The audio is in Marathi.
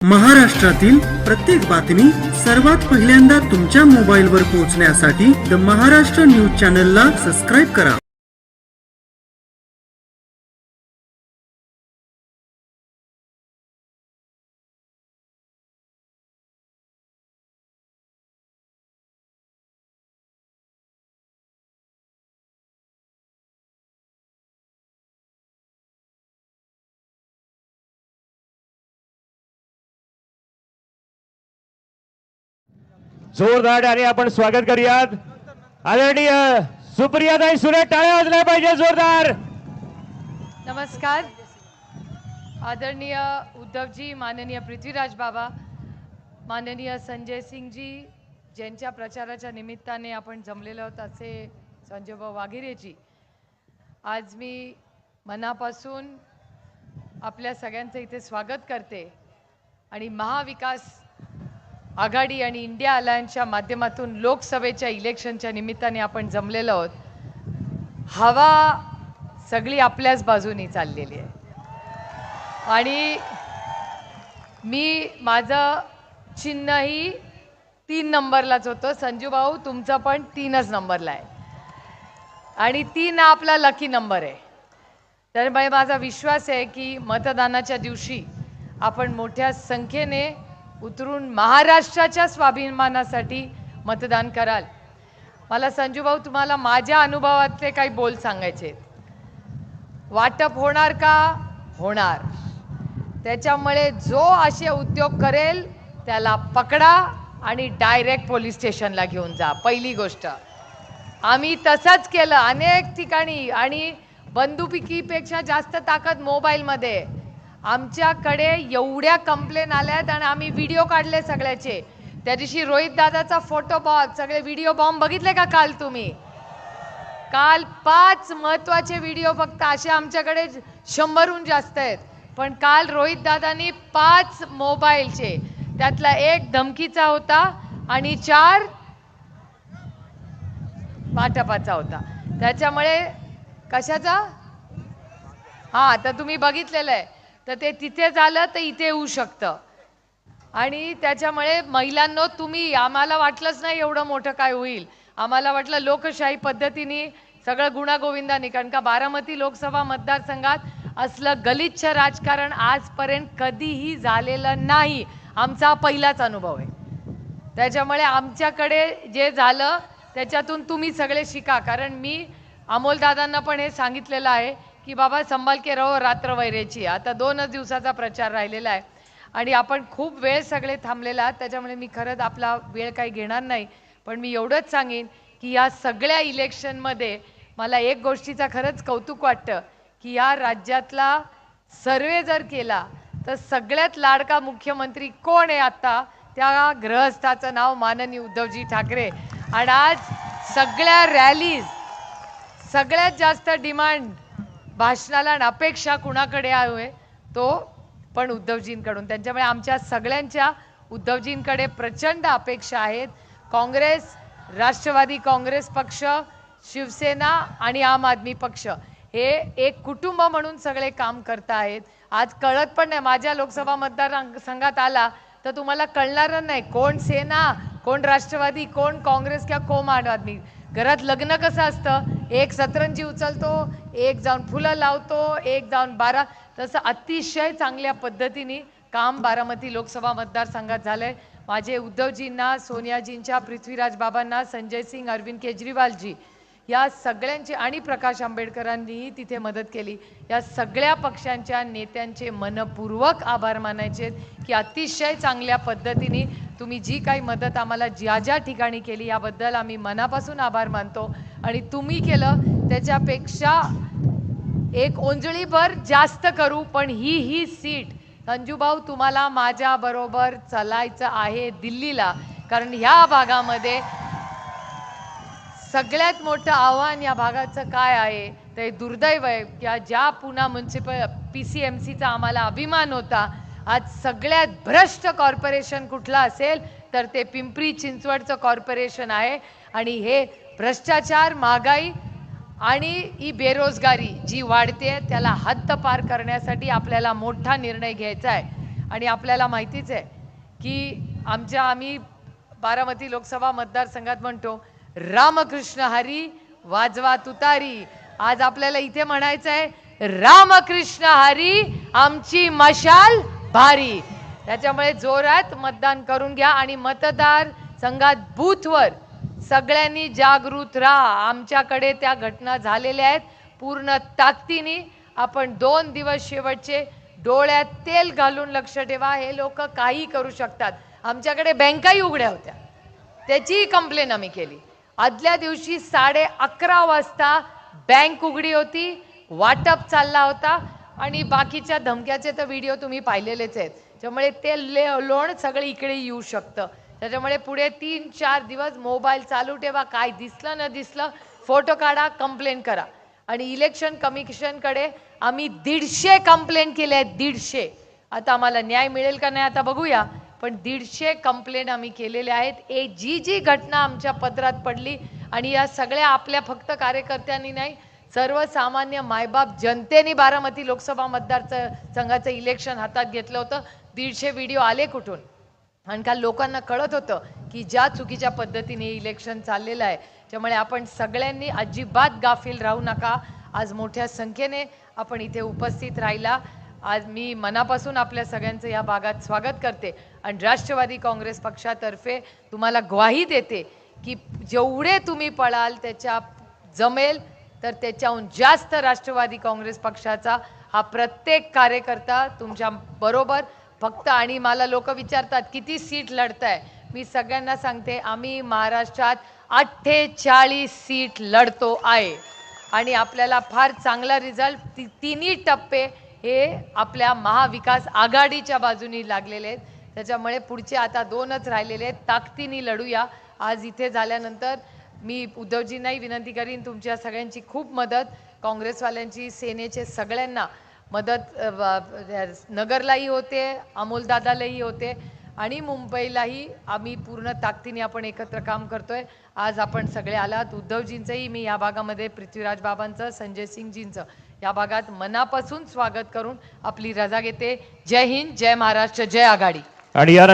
महाराष्ट्रातील प्रत्येक बातमी सर्वात पहिल्यांदा तुमच्या मोबाईलवर पोहोचण्यासाठी द महाराष्ट्र न्यूज चॅनलला सबस्क्राईब करा। जोरदार आणि आपण स्वागत करूयात आदरणीय सुप्रियाताई सुरे। टाळ्या वाजल्या पाहिजे जोरदार। नमस्कार आदरणीय उद्धवजी, माननीय पृथ्वीराज बाबा, माननीय संजय सिंगजी, ज्यांच्या प्रचाराच्या निमित्ताने आपण जमलेलो आहोत असे संजयभाऊ वाघेरेजी, आज मी मनापासून आपल्या सगळ्यांचं इथे स्वागत करते आणि महाविकास आघाडी आणि इंडिया अलायन्सच्या माध्यमातून लोकसभेच्या इलेक्शनच्या निमित्ताने आपण जमलेलो आहोत। हवा सगळी आपल्याच बाजूनी चाललेली आहे आणि मी माझं चिन्हही 3 नंबरलाच होतं। संजू भाऊ तुमचं पण 3च नंबरला आहे आणि 3 हा आपला लकी नंबर आहे। तर माझा विश्वास आहे की मतदानाच्या दिवशी आपण मोठ्या संख्येने उतरून महाराष्ट्राच्या स्वाभिमानासाठी मतदान कराल। मला संजू भाऊ तुम्हाला माझ्या अनुभवातले काही बोल सांगायचे। वाटप होणार का? होणार। त्याच्यामुळे जो असे उद्योग करेल त्याला पकडा आणि डायरेक्ट पोलीस स्टेशनला घेऊन जा। पहिली गोष्ट आम्ही तसंच केलं अनेक ठिकाणी आणि बंदुकीपेक्षा जास्त ताकद मोबाईलमध्ये। आमच्याकडे एवढ्या कंप्लेन आल्यात आणि आम्ही व्हिडिओ काढले सगळ्याचे। त्या दिवशी रोहित दादाचा फोटो बॉम्ब, सगळे व्हिडिओ बॉम्ब बघितले का काल तुम्ही? काल 5 महत्त्वाचे व्हिडिओ फक्त असे आमच्याकडे 100हून जास्त आहेत, पण काल रोहित दादांनी 5 मोबाईलचे, त्यातला 1 धमकीचा होता आणि 4 वाटपाचा होता। त्याच्यामुळे कशाचा? हां, तर तुम्ही बघितलेलं आहे। तर ते तिथे झालं तर इथे होऊ शकतं आणि त्याच्यामुळे महिलांनो तुम्ही, आम्हाला वाटलंच नाही एवढं मोठं काय होईल। आम्हाला वाटलं लोकशाही पद्धतीने सगळं गुणागोविंदाने, कारण का बारामती लोकसभा मतदारसंघात असलं गलिच्छ राजकारण आजपर्यंत कधीही झालेलं नाही। आमचा पहिलाच अनुभव आहे। त्याच्यामुळे आमच्याकडे जे झालं त्याच्यातून तुम्ही सगळे शिका, कारण मी अमोल दादांना पण हे सांगितलेलं आहे की बाबा संभाल के रहो रात्र वैरेची। आता 2च दिवसाचा प्रचार राहिलेला आहे आणि आपण खूप वेळ सगळे थांबलेला आहात, त्याच्यामुळे मी खरंच आपला वेळ काही घेणार नाही। पण मी एवढंच सांगेन की या सगळ्या इलेक्शनमध्ये मला एक गोष्टीचा खरंच कौतुक वाटतं की या राज्यातला सर्वे जर केला तर सगळ्यात लाडका मुख्यमंत्री कोण आहे आता? त्या गृहस्थाचं नाव माननीय उद्धवजी ठाकरे। आणि आज सगळ्या रॅलीज, सगळ्यात जास्त डिमांड भाषणाला आणि अपेक्षा कुणाकडे आहे? तो पण उद्धवजींकडून। त्यांच्यामुळे आमच्या सगळ्यांच्या उद्धवजींकडे प्रचंड अपेक्षा आहेत। काँग्रेस, राष्ट्रवादी काँग्रेस पक्ष, शिवसेना आणि आम आदमी पक्ष हे एक कुटुंब म्हणून सगळे काम करत आहेत। आज कळत पण नाही, माझ्या लोकसभा मतदारसंघात आला तर तुम्हाला कळणार नाही कोण सेना, कोण राष्ट्रवादी, कोण काँग्रेस किंवा कोण आम आदमी। घरात लग्न कसं असतं, एक सतरंजी उचलतो, एक जाऊन फुलं लावतो, एक जाऊन 12, तसं अतिशय चांगल्या पद्धतीने काम बारामती लोकसभा मतदारसंघात झालंय। माझे उद्धवजींना, सोनियाजींच्या, पृथ्वीराज बाबांना, संजय सिंग, अरविंद केजरीवालजी या सगळ्यांचे आणि प्रकाश आंबेडकरांनीही तिथे मदत केली। या सगळ्या पक्षांच्या नेत्यांचे मनपूर्वक आभार मानायचे की अतिशय चांगल्या पद्धतीने तुम्ही जी काही मदत आम्हाला ज्या ज्या ठिकाणी केली याबद्दल आम्ही मनापासून आभार मानतो। आणि तुम्ही केलं त्याच्यापेक्षा एक ओंजळीभर जास्त करू, पण ही सीट संजू भाऊ तुम्हाला माझ्या बरोबर चालायचं आहे दिल्लीला, कारण ह्या भागामध्ये सगळ्यात मोठं आव्हान या भागाचं काय आहे ते दुर्दैव आहे की ज्या पुणे म्युनिसिपल PCMCचा आम्हाला अभिमान होता, आज सगळ्यात भ्रष्ट कॉर्पोरेशन कुठलं असेल तर ते पिंपरी चिंचवडचं कॉर्पोरेशन आहे। आणि हे भ्रष्टाचार, महागाई आणि ही बेरोजगारी जी वाढते त्याला हद्दपार करण्यासाठी आपल्याला मोठा निर्णय घ्यायचा आहे। आणि आपल्याला माहितीच आहे की आम्ही बारामती लोकसभा मतदारसंघात म्हणतो रामकृष्ण हरी वाजवा तुतारी. आज आपल्याला इथे म्हणायचं आहे रामकृष्ण हरी आमची मशाल भारी. त्याच्यामुळे जोरात मतदान करून घ्या आणि मतदार संघात बूथवर सगळ्यांनी जागृत राहा. आमच्याकडे त्या घटना झालेल्या आहेत. पूर्ण ताकदीने आपण 2 दिवस शेवटचे डोळ्यात तेल घालून लक्ष ठेवा. हे लोक काही करू शकतात. आमच्याकडे बँकाही उघड्या होत्या, त्याचीही कंप्लेन आम्ही केली. आदल्या दिवशी 11:30 वाजता बँक उघडी होती, वाटप चालला होता आणि बाकीच्या धमक्याचे तर व्हिडिओ तुम्ही पाहिलेलेच आहेत. त्यामुळे ते लोण सगळे इकडे येऊ शकतं. त्याच्यामुळे पुढे 3-4 दिवस मोबाईल चालू ठेवा. काय दिसलं न दिसलं फोटो काढा, कंप्लेन करा. आणि इलेक्शन कमिशनकडे आम्ही 150 कंप्लेन केल्या आहेत. 150. आता आम्हाला न्याय मिळेल का नाही आता बघूया, पण 150 कंप्लेन आम्ही केलेल्या आहेत. जी घटना आमच्या पदरात पडली आणि या सगळ्या आपल्या फक्त कार्यकर्त्यांनी नाही, सर्वसामान्य मायबाप जनतेने बारामती लोकसभा मतदारसंघाचं इलेक्शन हातात घेतलं होतं. 150 व्हिडिओ आले कुठून? आणि काल लोकांना कळत होतं की ज्या चुकीच्या पद्धतीने इलेक्शन चाललेलं आहे. त्यामुळे आपण सगळ्यांनी अजिबात गाफील राहू नका. आज मोठ्या संख्येने आपण इथे उपस्थित राहिला. आज मी मनापासून आपल्या सगळ्यांचं या भागात स्वागत करते आणि राष्ट्रवादी काँग्रेस पक्षातर्फे तुम्हाला ग्वाही देते की जेवढे तुम्ही पळाल त्याच्या जमेल तर त्याच्याहून जास्त राष्ट्रवादी काँग्रेस पक्षाचा हा प्रत्येक कार्यकर्ता तुमच्या बरोबर फक्त. आणि मला लोक विचारतात किती सीट लढताय. मी सगळ्यांना सांगते आम्ही महाराष्ट्रात 48 सीट लढतो आहे आणि आपल्याला फार चांगला रिझल्ट तिन्ही टप्पे हे आपल्या महाविकास आघाडीच्या बाजूनी लागलेले आहेत. त्याच्यामुळे पुढचे आता 2च राहिलेले आहेत. ताकदीने लढूया. आज इथे झाल्यानंतर मी उद्धवजींनाही विनंती करीन तुमच्या सगळ्यांची खूप मदत, काँग्रेसवाल्यांची, सेनेचे सगळ्यांना मदत नगरलाही होते, अमोलदादालाही होते आणि मुंबईलाही आम्ही पूर्ण ताकदीने आपण एकत्र काम करतोय. आज आपण सगळे आलात. उद्धवजींचंही मी या भागामध्ये पृथ्वीराज बाबांचं, संजय सिंगजींचं या भागात मनापासून स्वागत करून आपली रजा घेते. जय हिंद, जय महाराष्ट्र, जय आघाडी. आणि या